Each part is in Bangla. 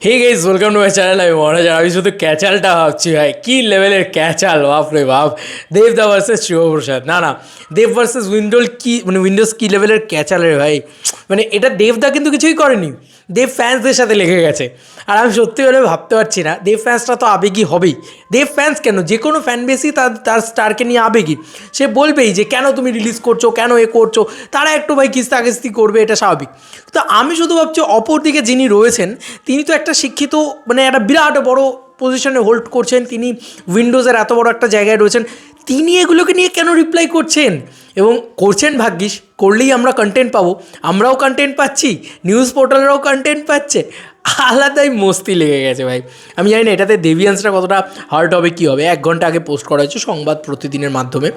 Hey guys, welcome to my channel. আমি মহারাজ। আমি শুধু ক্যাচালটা ভাবছি ভাই, কী লেভেলের ক্যাচাল, বাপ রে বাপ। দেবদা ভার্সেস শিবপ্রসাদ, না, দেব ভার্সেস উইন্ডোজ, কি মানে উইন্ডোজ কী লেভেলের ক্যাচাল রে ভাই। মানে এটা দেবদা কিন্তু কিছুই করেনি, দেব ফ্যান্সদের সাথে লেগে গেছে। আর আমি সত্যি করে ভাবতে পারছি না, দেব ফ্যান্সটা তো আবেগী হবেই। দেব ফ্যান্স কেন, যে কোনো ফ্যান বেসই তার স্টারকে নিয়ে আবেগী। সে বলবেই যে কেন তুমি রিলিজ করছো, কেন এ করছো। তারা একটু ভাই কিস্তি করবে, এটা স্বাভাবিক। তো আমি শুধু ভাবছি অপর দিকে যিনি রয়েছেন, তিনি তো একটা শিক্ষিত, মানে একটা বিরাট বড় পজিশনে হোল্ড করছেন, তিনি উইন্ডোজের এত বড় একটা জায়গায় রয়েছেন, তিনি এগুলোকে নিয়ে কেন রিপ্লাই করছেন? এবং করছেন ভাগ্যিস, করলেই আমরা কন্টেন্ট পাবো। আমরাও কন্টেন্ট পাচ্ছি, নিউজ পোর্টালরাও কন্টেন্ট পাচ্ছে, আলাদাই মস্তি লেগে গেছে ভাই। আমি জানি না এটাতে দেভিয়ান্সরা কতটা হার্ট হবে, কী হবে। 1 ঘন্টা আগে পোস্ট করা হয়েছে সংবাদ প্রতিদিনের মাধ্যমে,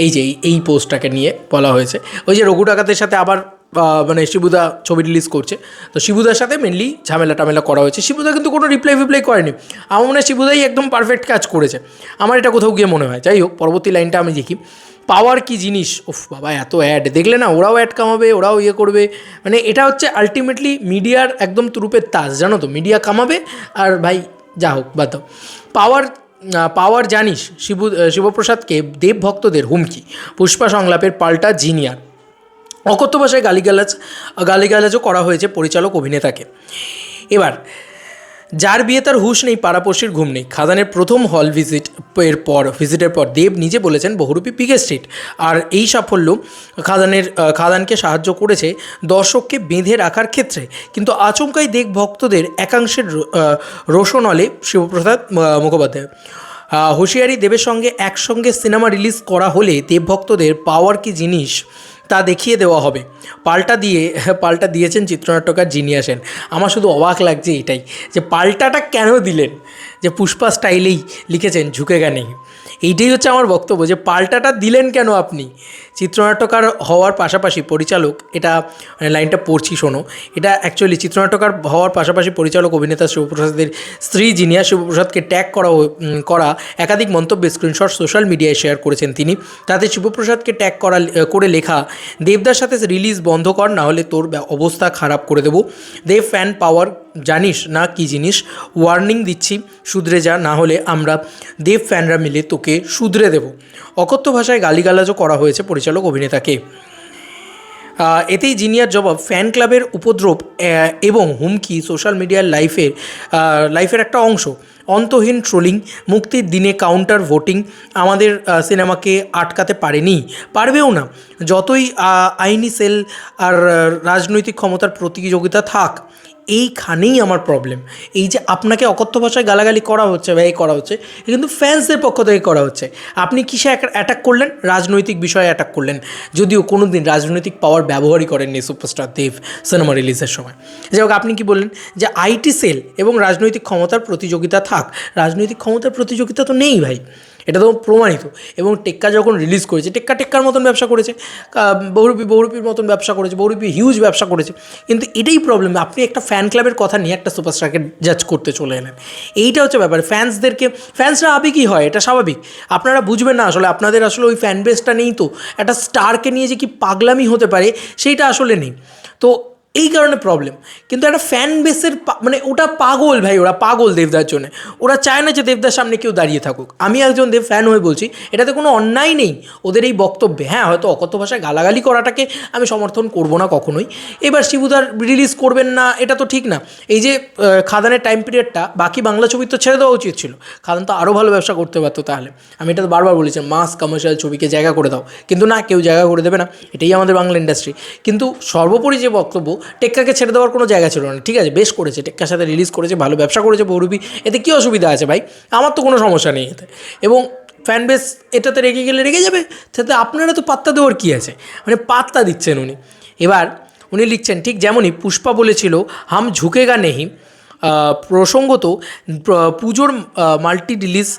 এই যে এই পোস্টটাকে নিয়ে বলা হয়েছে। ওই যে রঘু ডাকাতের সাথে আবার মানে শিবুদা ছবি রিলিজ করছে, তো শিবুদার সাথে মেনলি ঝামেলা করা হয়েছে। শিবুদা কিন্তু কোনো রিপ্লাই করেনি। আমার মনে হয় শিবুদাই একদম পারফেক্ট কাজ করেছে, আমার এটা কোথাও গিয়ে মনে হয়। যাই হোক, পরবর্তী লাইনটা আমি দেখি। পাওয়ার কি জিনিস, উফ বাবা, এত অ্যাড দেখলে না, ওরাও অ্যাড কামাবে, ওরাও ইয়ে করবে। মানে এটা হচ্ছে আলটিমেটলি মিডিয়ার একদম তুরুপের তাস, জানো তো। মিডিয়া কামাবে আর ভাই যা হোক বাদ দাও। পাওয়ার জানিস, শিবপ্রসাদকে দেব ভক্তদের হুমকি, পুষ্পা সংলাপের পাল্টা জিনিয়ার। অকথ্য ভাষায় গালিগালাজও করা হয়েছে পরিচালক অভিনেতাকে। এবার যার বিয়ে তার হুঁশ নেই, পাড়াপড়শির ঘুম নেই। খাদানের প্রথম হল ভিজিটের পর দেব নিজে বলেছেন বহুরূপী বিগেস্ট হিট। আর এই সাফল্য খাদানকে সাহায্য করেছে দর্শককে বেঁধে রাখার ক্ষেত্রে। কিন্তু আচমকাই দেব ভক্তদের একাংশের রোষণলে শিবপ্রসাদ মুখোপাধ্যায় হুঁশিয়ারি, দেবের সঙ্গে একসঙ্গে সিনেমা রিলিজ করা হলে দেবভক্তদের পাওয়ার কি জিনিস তা দেখিয়ে দেওয়া হবে। পাল্টা দিয়েছেন চিত্রনাট্যকার জিনিয়া সেন। আমার শুধু অবাক লাগছে এটাই, যে পাল্টাটা কেন দিলেন, যে পুষ্পা স্টাইলেই লিখেছেন ঝুঁকেগা নেই। এইটাই হচ্ছে আমার বক্তব্য, যে পাল্টাটা দিলেন কেন আপনি। চিত্রনাট্যকার হওয়ার পাশাপাশি পরিচালক, এটা মানে লাইনটা পড়ছি শোনো, এটা অ্যাকচুয়ালি চিত্রনাট্যকার হওয়ার পাশাপাশি পরিচালক অভিনেতা শিবপ্রসাদের স্ত্রী জিনিয়া শিবপ্রসাদকে ট্যাগ করা একাধিক মন্তব্যের স্ক্রিনশট সোশ্যাল মিডিয়ায় শেয়ার করেছেন তিনি। তাতে শিবপ্রসাদকে ট্যাগ করে লেখা, দেবদার সাথে রিলিজ বন্ধ কর, না হলে তোর অবস্থা খারাপ করে দেবো। দেব ফ্যান পাওয়ার জানিস না কি জিনিস, ওয়ার্নিং দিচ্ছি, শুধরে যা, না হলে আমরা দেব ফ্যানরা মিলে তোকে শুধরে দেব। অকথ্য ভাষায় গালিগালাজও করা হয়েছে পরিচালক অভিনেতাকে। এতেই জিনিয়ার জবাব, ফ্যান ক্লাবের উপদ্রব এবং হুমকি সোশ্যাল মিডিয়ার লাইফের একটা অংশ। অন্তহীন ট্রোলিং, মুক্তির দিনে কাউন্টার ভোটিং আমাদের সিনেমাকে আটকাতে পারবেও না। যতই আইনি সেল আর রাজনৈতিক ক্ষমতার প্রতিযোগিতা থাক, এইখানেই আমার প্রবলেম। এই যে আপনাকে অকথ্য ভাষায় গালাগালি করা হচ্ছে বা করা হচ্ছে, কিন্তু ফ্যান্সদের পক্ষ থেকে করা হচ্ছে। আপনি কিসে অ্যাটাক করলেন? রাজনৈতিক বিষয়ে অ্যাটাক করলেন, যদিও কোনো দিন রাজনৈতিক পাওয়ার ব্যবহারই করেননি সুপারস্টার দেব সিনেমা রিলিজের সময়। যাই হোক, আপনি কি বললেন যে আইটি সেল এবং রাজনৈতিক ক্ষমতার প্রতিযোগিতা থাক। রাজনৈতিক ক্ষমতার প্রতিযোগিতা তো নেই ভাই, এটা তো প্রমাণিত। এবং টেক্কা যখন রিলিজ করেছে, টেক্কার মতন ব্যবসা করেছে, বহুরূপীর মতন ব্যবসা করেছে, বহুরূপী হিউজ ব্যবসা করেছে। কিন্তু এটাই প্রবলেম, আপনি একটা ফ্যান ক্লাবের কথা নিয়ে একটা সুপারস্টারকে জাজ করতে চলে এলেন। এইটা হচ্ছে ব্যাপার। ফ্যান্সরা আবেগই হয়, এটা স্বাভাবিক। আপনারা বুঝবেন না আসলে, আপনাদের আসলে ওই ফ্যান বেসটা নেই। তো একটা স্টারকে নিয়ে যে কি পাগলামি হতে পারে সেইটা আসলে নেই, তো এই কারণে প্রবলেম। কিন্তু একটা ফ্যান বেসের মানে ওটা পাগল ভাই, ওরা পাগল দেবদার জন্য। ওরা চায় না যে দেবদার সামনে কেউ দাঁড়িয়ে থাকুক। আমি একজন দেব ফ্যান হয়ে বলছি, এটাতে কোনো অন্যায় নেই ওদের এই বক্তব্যে। হ্যাঁ, হয়তো অকথ্য ভাষায় গালাগালি করাটাকে আমি সমর্থন করব না কখনোই। এবার শিবুদার রিলিজ করবেন না, এটা তো ঠিক না। এই যে খাদানের টাইম পিরিয়ডটা, বাকি বাংলা ছবি তো ছেড়ে দেওয়া উচিত ছিল। খাদান তো আরও ভালো ব্যবসা করতে পারতো। তাহলে আমি এটা তো বারবার বলেছি, মাস কমার্শিয়াল ছবিকে জায়গা করে দাও, কিন্তু না, কেউ জায়গা করে দেবে না। এটাই আমাদের বাংলা ইন্ডাস্ট্রি। কিন্তু সর্বোপরি যে বক্তব্য, টেক্কাকে ছেড়ে দেওয়ার কোনো জায়গা ছিল না। ঠিক আছে, বেশ করেছে, টেক্কার সাথে রিলিজ করেছে, ভালো ব্যবসা করেছে বহুরূপী, এতে কী অসুবিধা আছে ভাই? আমার তো কোনো সমস্যা নেই এতে। এবং ফ্যান বেস এটাতে রেগে গেলে রেগে যাবে, তাতে আপনারা তো পাত্তা দেওয়ার কী আছে? মানে পাত্তা দিচ্ছেন উনি। এবার উনি লিখছেন, ঠিক যেমনই পুষ্পা বলেছিল হাম ঝুঁকেগা নেহি। প্রসঙ্গত পুজোর মাল্টি রিলিজ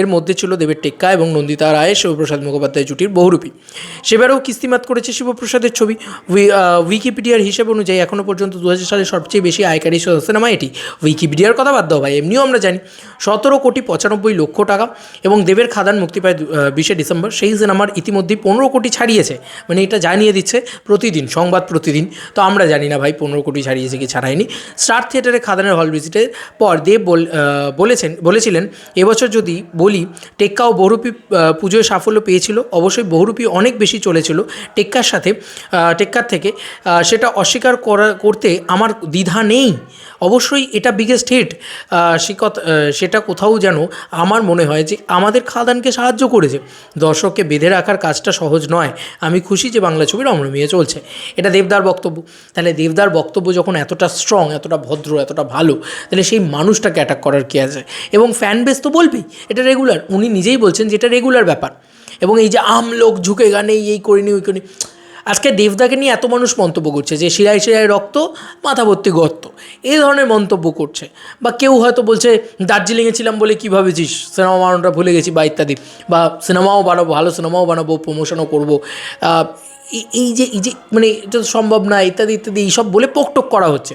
এর মধ্যে ছিল দেবের টেক্কা এবং নন্দিতা রায় শিবপ্রসাদ মুখোপাধ্যায় জুটির বহুরূপী। সেবারও কিস্তিমাত করেছে শিবপ্রসাদের ছবি। উইকিপিডিয়ার হিসেব অনুযায়ী এখনও পর্যন্ত 2000 সালে সবচেয়ে বেশি আয়কারী সিনেমা এটি। উইকিপিডিয়ার কথা বাদ দাও ভাই, এমনিও আমরা জানি 17,95,00,000 টাকা। এবং দেবের খাদান মুক্তি পায় 20 ডিসেম্বর। সেই সিনেমার ইতিমধ্যেই 15 কোটি ছাড়িয়েছে। মানে এটা জানিয়ে দিচ্ছে প্রতিদিন সংবাদ প্রতিদিন। তো আমরা জানি না ভাই 15 কোটি ছাড়িয়েছে কি ছাড়ায়নি। স্টার থিয়েটারে খাদানের হল ভিজিটের পর দেব বলেছিলেন এবছর যদি বলি টেক্কা ও বহুরূপী পুজোয় সাফল্য পেয়েছিল, অবশ্যই বহুরূপী অনেক বেশি চলেছিল টেক্কার থেকে, সেটা অস্বীকার করতে আমার দ্বিধা নেই। অবশ্যই এটা বিগেস্ট হিট, সেটা কোথাও যেন আমার মনে হয় যে আমাদের খাদানকে সাহায্য করেছে। দর্শককে বেঁধে রাখার কাজটা সহজ নয়। আমি খুশি যে বাংলা ছবি রমরমিয়ে চলছে। এটা দেবদার বক্তব্য। তাহলে দেবদার বক্তব্য যখন এতটা স্ট্রং, এতটা ভদ্র, এতটা ভালো, তাহলে সেই মানুষটাকে অ্যাটাক করার কী আছে? এবং ফ্যান বেস তো বলবেই এটা রেগুলার, উনি নিজেই বলছেন যে এটা রেগুলার ব্যাপার। এবং এই যে লোক ঝুঁকে গানে এই করিনি ওই করিনি, আজকে দেবদাকে নিয়ে এত মানুষ মন্তব্য করছে যে শিরায় শিরায় রক্ত, মাথা ভর্তি গর্ত, এই ধরনের মন্তব্য করছে। বা কেউ হয়তো বলছে দার্জিলিংয়ে ছিলাম বলে কী ভাবেছিস, সিনেমা বানানোটা ভুলে গেছি বা ইত্যাদি, বা সিনেমাও বানাবো, ভালো সিনেমাও বানাবো, প্রমোশনও করবো, এই যে মানে এটা তো সম্ভব না, ইত্যাদি ইত্যাদি এইসব বলে পোকটোক করা হচ্ছে।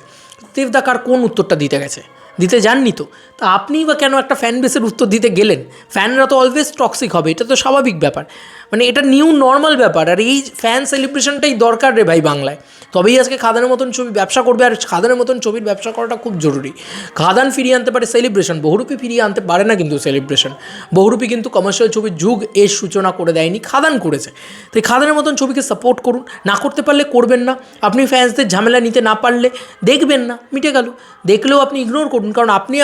দেবদা কার কোন উত্তরটা দিতে গেছে? দিতে যাননি তো। তা আপনিই বা কেন একটা ফ্যান বেসের উত্তর দিতে গেলেন? ফ্যানরা তো অলওয়েজ টক্সিক হবে, এটা তো স্বাভাবিক ব্যাপার, মানে এটা নিউ নর্মাল ব্যাপার। আর এই ফ্যান সেলিব্রেশনটাই দরকার রে ভাই বাংলায়, তবেই আজকে খাদানের মতন ছবি ব্যবসা করবে। আর খাদানের মতন ছবির ব্যবসা করাটা খুব জরুরি। খাদান ফিরিয়ে আনতে পারে সেলিব্রেশন, বহুরূপী ফিরিয়ে আনতে পারে না কিন্তু সেলিব্রেশন। বহুরূপী কিন্তু কমার্শিয়াল ছবির যুগ এর সূচনা করে দেয়নি, খাদান করেছে। তাই খাদানের মতন ছবিকে সাপোর্ট করুন, না করতে পারলে করবেন না। আপনি ফ্যান্সদের ঝামেলা নিতে না পারলে দেখবেন না, মিটে গেল। দেখলেও আপনি ইগনোর করুন, কারণ আপনি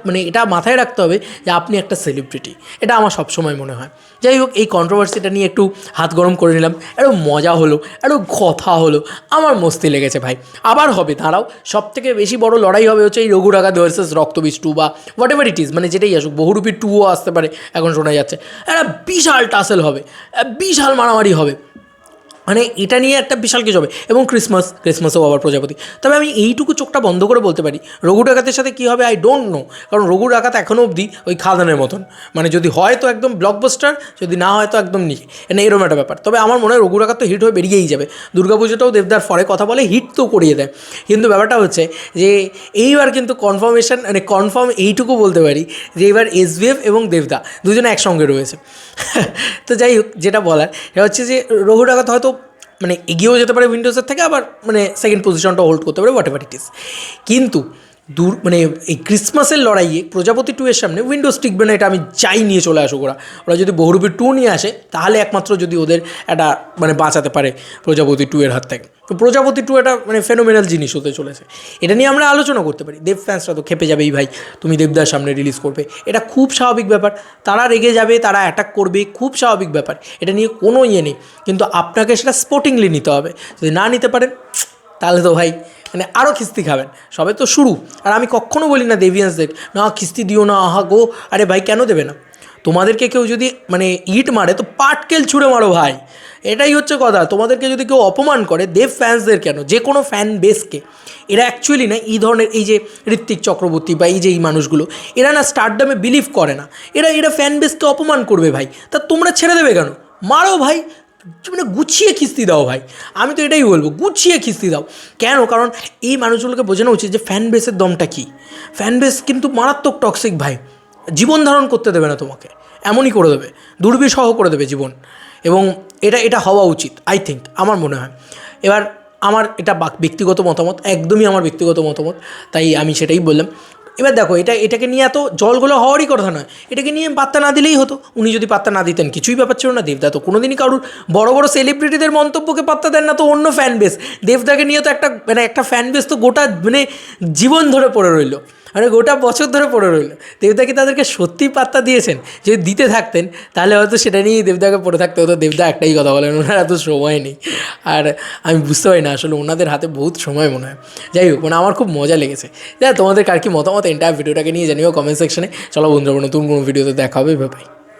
মানে এটা মাথায় রাখতে হবে যে আপনি একটা সেলিব্রিটি, এটা আমার সবসময় মনে হয়। যাই হোক, এই কন্ট্রোভার্সিটা নিয়ে একটু হাত গরম করে নিলাম, একটু মজা হলো, একটু কথা হলো, আমার মস্তি লেগেছে ভাই। আবার হবে, দাঁড়াও, সবথেকে বেশি বড় লড়াই হবে হচ্ছে এই রঘু ডাকাত ভার্সেস রক্তবীজ 2 বা হোয়াট এভার ইট ইজ, মানে যেটাই আসুক, বহুরূপী 2ও আসতে পারে, এখন শোনা যাচ্ছে। একটা বিশাল টাসেল হবে, বিশাল মারামারি হবে, মানে এটা নিয়ে একটা বিশাল কিছু হবে। এবং ক্রিসমাসেও আবার প্রজাপতি। তবে আমি এইটুকু চোখটা বন্ধ করে বলতে পারি, রঘু ডাকাতের সাথে কী হবে আই ডোন্ট নো, কারণ রঘু ডাকাত এখনও অবধি ওই খাদানের মতন, মানে যদি হয় তো একদম ব্লকবাস্টার, যদি না হয় তো একদম নিয়ে মানে এরকম একটা ব্যাপার। তবে আমার মনে হয় রঘু ডাকাত তো হিট হয়ে বেরিয়েই যাবে। দুর্গাপুজোটাও দেবদার ফরে কথা বলে হিট তো করিয়ে দেয়। কিন্তু ব্যাপারটা হচ্ছে যে এইবার কিন্তু কনফার্মেশন, মানে কনফার্ম এইটুকু বলতে পারি যে এবার এসভিএফ এবং দেবদা দুজনে একসঙ্গে রয়েছে। তো যাই হোক, যেটা বলার সেটা হচ্ছে যে রঘু ডাকাত হয়তো মানে এগিয়েও যেতে পারে উইন্ডোজের থেকে, আবার মানে সেকেন্ড পজিশনটা হোল্ড করতে পারে, হোয়াট এভার ইট ইজ। কিন্তু মানে এই ক্রিসমাসের লড়াইয়ে প্রজাপতি 2 এর সামনে উইন্ডোজ টিকবে না, এটা আমি চাই নিয়ে চলে আসুক ওরা যদি বহুরূপী 2 নিয়ে আসে, তাহলে একমাত্র যদি ওদের একটা মানে বাঁচাতে পারে প্রজাপতি 2 এর হাত থেকে। তো প্রজাপতি 2 এটা মানে ফেনোমেনাল জিনিস হতে চলেছে, এটা নিয়ে আমরা আলোচনা করতে পারি। দেব ফ্যান্সরা তো খেপে যাবেই ভাই, তুমি দেবদার সামনে রিলিজ করবে, এটা খুব স্বাভাবিক ব্যাপার। তারা রেগে যাবে, তারা অ্যাটাক করবে, খুব স্বাভাবিক ব্যাপার, এটা নিয়ে কোনো ইয়ে নেই। কিন্তু আপনাকে সেটা স্পোর্টিংলি নিতে হবে। যদি না নিতে পারেন তাহলে তো ভাই মানে আরও খিস্তি খাবেন, সবে তো শুরু। আর আমি কখনও বলি না দেভিয়ান্সদের না খিস্তি দিও না, আহা গো, আরে ভাই কেন দেবে না? তোমাদেরকে কেউ যদি মানে ইট মারে তো পাটকেল ছুঁড়ে মারো ভাই, এটাই হচ্ছে কথা। তোমাদেরকে যদি কেউ অপমান করে, দেব ফ্যান্সদের কেন, যে কোনো ফ্যান বেসকে, এরা অ্যাকচুয়ালি না এই ধরনের এই যে ঋত্বিক চক্রবর্তী বা এই যে এই মানুষগুলো, এরা না স্টারডামে বিলিভ করে না, এরা ফ্যান বেসকে অপমান করবে ভাই। তা তোমরা ছেড়ে দেবে কেন? মারো ভাই, মানে গুছিয়ে খিস্তি দাও ভাই, আমি তো এটাই বলবো, গুছিয়ে খিস্তি দাও। কেন? কারণ এই মানুষগুলোকে বোঝানো উচিত যে ফ্যান বেসের দমটা কী। ফ্যান বেস কিন্তু মারাত্মক টক্সিক ভাই, জীবন ধারণ করতে দেবে না তোমাকে, এমনই করে দেবে, দুর্বিষহ করে দেবে জীবন। এবং এটা হওয়া উচিত আই থিঙ্ক, আমার মনে হয়। এবার আমার এটা ব্যক্তিগত মতামত, একদমই আমার ব্যক্তিগত মতামত, তাই আমি সেটাই বললাম। এবার দেখো, এটাকে নিয়ে এত জলগুলো হওয়ারই কথা নয়, এটাকে নিয়ে পাত্তা না দিলেই হতো। উনি যদি পাত্তা না দিতেন কিছুই ব্যাপার ছিল না। দেবদা তো কোনোদিনই কারুর বড় বড় সেলিব্রিটিদের মন্তব্যকে পাত্তা দেন না, তো অন্য ফ্যান বেস। দেবদাকে নিয়ে তো একটা ফ্যান বেস তো গোটা মানে জীবন ধরে পড়ে রইল, মানে গোটা বছর ধরে পড়ে রইল। দেবদা কি তাদেরকে সত্যিই পাত্তা দিয়েছেন? যদি দিতে থাকতেন তাহলে হয়তো সেটা নিয়েই দেবদাকে পড়ে থাকতে হতো। দেবদা একটাই কথা বলেন, ওনার এত সময় নেই। আর আমি বুঝতে পারি না আসলে ওনাদের হাতে বহুত সময় মনে হয়। যাই হোক, মানে আমার খুব মজা লেগেছে। তোমাদের কার কি মতামত এন্টায়ার ভিডিওটাকে নিয়ে জানিও কমেন্ট সেকশনে। চলো বন্ধুরা, নতুন কোনো ভিডিওতে দেখা হবে, ভাই।